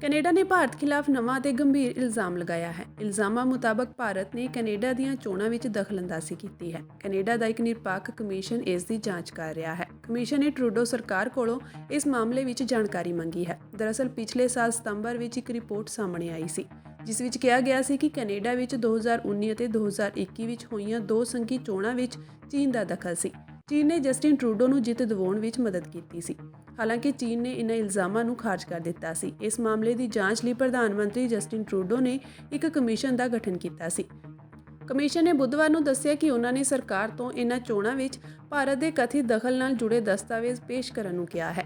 Canada ਨੇ ਭਾਰਤ ਖਿਲਾਫ ਨਵਾਂ ਅਤੇ ਗੰਭੀਰ ਇਲਜ਼ਾਮ ਲਗਾਇਆ ਹੈ। ਇਲਜ਼ਾਮਾਂ ਮੁਤਾਬਕ ਭਾਰਤ ਨੇ ਕੈਨੇਡਾ ਦੀਆਂ ਚੋਣਾਂ ਵਿੱਚ ਦਖਲਅੰਦਾਜ਼ੀ ਕੀਤੀ ਹੈ। ਕੈਨੇਡਾ ਦਾ ਇੱਕ ਨਿਰਪੱਖ ਕਮਿਸ਼ਨ ਇਸ ਦੀ ਜਾਂਚ ਕਰ ਰਿਹਾ ਹੈ। ਕਮਿਸ਼ਨ ਨੇ ਟਰੂਡੋ ਸਰਕਾਰ ਕੋਲੋਂ ਇਸ ਮਾਮਲੇ ਵਿੱਚ ਜਾਣਕਾਰੀ ਮੰਗੀ ਹੈ। ਦਰਅਸਲ ਪਿਛਲੇ ਸਾਲ ਸਤੰਬਰ ਵਿੱਚ ਇੱਕ ਰਿਪੋਰਟ ਸਾਹਮਣੇ ਆਈ ਸੀ, ਜਿਸ ਵਿੱਚ ਕਿਹਾ ਗਿਆ ਸੀ ਕਿ ਕੈਨੇਡਾ ਵਿੱਚ 2019 ਅਤੇ 2021 ਵਿੱਚ ਹੋਈਆਂ ਦੋ ਸੰਘੀ ਚੋਣਾਂ ਵਿੱਚ ਚੀਨ ਦਾ ਦਖਲ ਸੀ। ਚੀਨ ਨੇ ਜਸਟਿਨ ਟਰੂਡੋ ਨੂੰ ਜਿੱਤ ਦਿਵਾਉਣ ਵਿੱਚ ਮਦਦ ਕੀਤੀ ਸੀ। ਹਾਲਾਂਕਿ ਚੀਨ ਨੇ ਇਨ੍ਹਾਂ ਇਲਜ਼ਾਮਾਂ ਨੂੰ ਖਾਰਜ ਕਰ ਦਿੱਤਾ ਸੀ। ਇਸ ਮਾਮਲੇ ਦੀ ਜਾਂਚ ਲਈ ਪ੍ਰਧਾਨ ਮੰਤਰੀ ਜਸਟਿਨ ਟਰੂਡੋ ਨੇ ਇੱਕ ਕਮਿਸ਼ਨ ਦਾ ਗਠਨ ਕੀਤਾ ਸੀ। ਕਮਿਸ਼ਨ ਨੇ ਬੁੱਧਵਾਰ ਨੂੰ ਦੱਸਿਆ ਕਿ ਉਹਨਾਂ ਨੇ ਸਰਕਾਰ ਤੋਂ ਇਨ੍ਹਾਂ ਚੋਣਾਂ ਵਿੱਚ ਭਾਰਤ ਦੇ ਕਥਿਤ ਦਖਲ ਨਾਲ ਜੁੜੇ ਦਸਤਾਵੇਜ਼ ਪੇਸ਼ ਕਰਨ ਨੂੰ ਕਿਹਾ ਹੈ।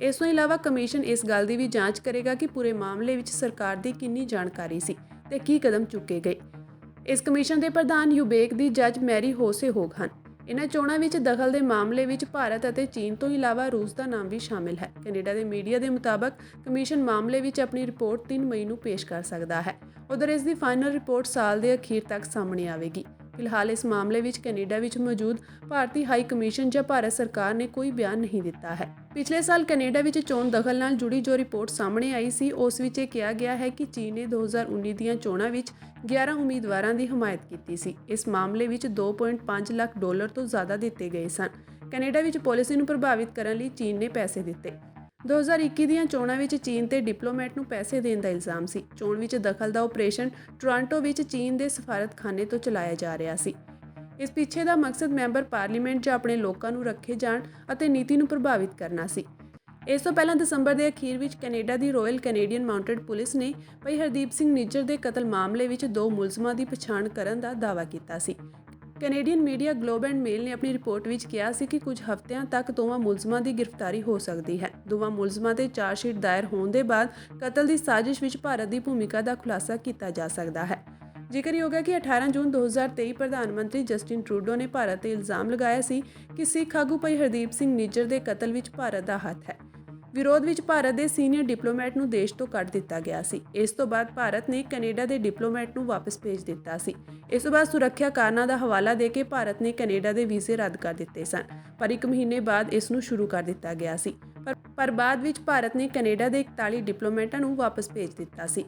ਇਸ ਤੋਂ ਇਲਾਵਾ ਕਮਿਸ਼ਨ ਇਸ ਗੱਲ ਦੀ ਵੀ ਜਾਂਚ ਕਰੇਗਾ ਕਿ ਪੂਰੇ ਮਾਮਲੇ ਵਿੱਚ ਸਰਕਾਰ ਦੀ ਕਿੰਨੀ ਜਾਣਕਾਰੀ ਸੀ ਤੇ ਕੀ ਕਦਮ ਚੁੱਕੇ ਗਏ। ਇਸ ਕਮਿਸ਼ਨ ਦੇ ਪ੍ਰਧਾਨ ਯੂਬੇਕ ਦੀ ਜੱਜ ਮੈਰੀ ਹੋਸੇ ਹੋਗ ਹਨ। ਇਨ੍ਹਾਂ ਚੋਣਾਂ ਵਿੱਚ ਦਖਲ ਦੇ ਮਾਮਲੇ ਵਿੱਚ ਭਾਰਤ ਅਤੇ ਚੀਨ ਤੋਂ ਇਲਾਵਾ ਰੂਸ ਦਾ ਨਾਮ ਵੀ ਸ਼ਾਮਿਲ ਹੈ। ਕੈਨੇਡਾ ਦੇ ਮੀਡੀਆ ਦੇ ਮੁਤਾਬਕ ਕਮਿਸ਼ਨ ਮਾਮਲੇ ਵਿੱਚ ਆਪਣੀ ਰਿਪੋਰਟ 3 ਮਈ ਨੂੰ ਪੇਸ਼ ਕਰ ਸਕਦਾ ਹੈ। ਉਧਰ ਇਸ ਦੀ ਫਾਈਨਲ ਰਿਪੋਰਟ ਸਾਲ ਦੇ ਅਖੀਰ ਤੱਕ ਸਾਹਮਣੇ ਆਵੇਗੀ। ਫਿਲਹਾਲ ਇਸ ਮਾਮਲੇ ਵਿੱਚ ਕੈਨੇਡਾ ਵਿੱਚ ਮੌਜੂਦ ਭਾਰਤੀ ਹਾਈ ਕਮਿਸ਼ਨ ਜਾਂ ਭਾਰਤ ਸਰਕਾਰ ਨੇ ਕੋਈ ਬਿਆਨ ਨਹੀਂ ਦਿੱਤਾ ਹੈ। ਪਿਛਲੇ ਸਾਲ ਕੈਨੇਡਾ ਵਿੱਚ ਚੋਣ ਦਖਲ ਨਾਲ ਜੁੜੀ ਜੋ ਰਿਪੋਰਟ ਸਾਹਮਣੇ ਆਈ ਸੀ, ਉਸ ਵਿੱਚ ਇਹ ਕਿਹਾ ਗਿਆ ਹੈ ਕਿ ਚੀਨ ਨੇ 2019 ਦੀਆਂ ਚੋਣਾਂ ਵਿੱਚ 11 ਉਮੀਦਵਾਰਾਂ ਦੀ ਹਮਾਇਤ ਕੀਤੀ ਸੀ। ਇਸ ਮਾਮਲੇ ਵਿੱਚ $2.5 ਲੱਖ ਤੋਂ ਜ਼ਿਆਦਾ ਦਿੱਤੇ ਗਏ ਸਨ। ਕੈਨੇਡਾ ਵਿੱਚ ਪਾਲਿਸੀ ਨੂੰ ਪ੍ਰਭਾਵਿਤ ਕਰਨ ਲਈ ਚੀਨ ਨੇ ਪੈਸੇ ਦਿੱਤੇ। 2021 ਦੀਆਂ ਚੋਣਾਂ ਵਿੱਚ ਚੀਨ ਤੇ ਡਿਪਲੋਮੈਟ ਨੂੰ ਪੈਸੇ ਦੇਣ ਦਾ ਇਲਜ਼ਾਮ ਸੀ। ਚੋਣ ਵਿੱਚ ਦਖਲ ਦਾ ਆਪਰੇਸ਼ਨ ਟੋਰਾਂਟੋ ਵਿੱਚ ਚੀਨ ਦੇ ਸਫਾਰਤਖਾਨੇ ਤੋਂ ਚਲਾਇਆ ਜਾ ਰਿਹਾ ਸੀ। ਇਸ ਪਿੱਛੇ ਦਾ ਮਕਸਦ ਮੈਂਬਰ ਪਾਰਲੀਮੈਂਟ ਜਾਂ ਆਪਣੇ ਲੋਕਾਂ ਨੂੰ ਰੱਖੇ ਜਾਣ ਅਤੇ ਨੀਤੀ ਨੂੰ ਪ੍ਰਭਾਵਿਤ ਕਰਨਾ ਸੀ। ਇਸ ਤੋਂ ਪਹਿਲਾਂ ਦਸੰਬਰ ਦੇ ਅਖੀਰ ਵਿੱਚ ਕੈਨੇਡਾ ਦੀ ਰਾਇਲ ਕੈਨੇਡੀਅਨ ਮਾਊਂਟਡ ਪੁਲਿਸ ਨੇ ਭਾਈ ਹਰਦੀਪ ਸਿੰਘ ਨਿੱਜਰ ਦੇ ਕਤਲ ਮਾਮਲੇ ਵਿੱਚ 2 ਮੁਲਜ਼ਮਾਂ ਦੀ ਪਛਾਣ ਕਰਨ ਦਾ ਦਾਅਵਾ ਕੀਤਾ ਸੀ। ਕੈਨੇਡੀਅਨ ਮੀਡੀਆ ਗਲੋਬ ਐਂਡ ਮੇਲ ਨੇ ਆਪਣੀ ਰਿਪੋਰਟ ਵਿੱਚ ਕਿਹਾ ਸੀ ਕਿ ਕੁਝ ਹਫ਼ਤਿਆਂ ਤੱਕ ਦੋਵਾਂ ਮੁਲਜ਼ਮਾਂ ਦੀ ਗ੍ਰਿਫਤਾਰੀ ਹੋ ਸਕਦੀ ਹੈ। ਦੋਵਾਂ ਮੁਲਜ਼ਮਾਂ ਤੇ ਚਾਰਜਸ਼ੀਟ ਦਾਇਰ ਹੋਣ ਦੇ ਬਾਅਦ ਕਤਲ ਦੀ ਸਾਜ਼ਿਸ਼ ਵਿੱਚ ਭਾਰਤ ਦੀ ਭੂਮਿਕਾ ਦਾ ਖੁਲਾਸਾ ਕੀਤਾ ਜਾ ਸਕਦਾ ਹੈ। ਜ਼ਿਕਰਯੋਗ ਹੈ ਕਿ 18 ਜੂਨ 2023 ਪ੍ਰਧਾਨ ਮੰਤਰੀ ਜਸਟਿਨ ਟਰੂਡੋ ਨੇ ਭਾਰਤ ਤੇ ਇਲਜ਼ਾਮ ਲਗਾਇਆ ਸੀ ਕਿ ਸਿੱਖ ਆਗੂ ਭਾਈ ਹਰਦੀਪ ਸਿੰਘ ਨਿੱਜਰ ਦੇ ਕਤਲ ਵਿੱਚ ਭਾਰਤ ਦਾ ਹੱਥ ਹੈ। ਵਿਰੋਧ ਵਿੱਚ ਭਾਰਤ ਦੇ ਸੀਨੀਅਰ ਡਿਪਲੋਮੈਟ ਨੂੰ ਦੇਸ਼ ਤੋਂ ਕੱਢ ਦਿੱਤਾ ਗਿਆ ਸੀ। ਇਸ ਤੋਂ ਬਾਅਦ ਭਾਰਤ ਨੇ ਕੈਨੇਡਾ ਦੇ ਡਿਪਲੋਮੈਟ ਨੂੰ ਵਾਪਸ ਭੇਜ ਦਿੱਤਾ ਸੀ। ਇਸ ਤੋਂ ਬਾਅਦ ਸੁਰੱਖਿਆ ਕਾਰਨਾਂ ਦਾ ਹਵਾਲਾ ਦੇ ਕੇ ਭਾਰਤ ਨੇ ਕੈਨੇਡਾ ਦੇ ਵੀਜ਼ੇ ਰੱਦ ਕਰ ਦਿੱਤੇ ਸਨ, ਪਰ 1 ਮਹੀਨੇ ਬਾਅਦ ਇਸ ਨੂੰ ਸ਼ੁਰੂ ਕਰ ਦਿੱਤਾ ਗਿਆ ਸੀ। ਪਰ ਬਾਅਦ ਵਿੱਚ ਭਾਰਤ ਨੇ ਕੈਨੇਡਾ ਦੇ 41 ਡਿਪਲੋਮੈਟਾਂ ਨੂੰ ਵਾਪਸ ਭੇਜ ਦਿੱਤਾ ਸੀ।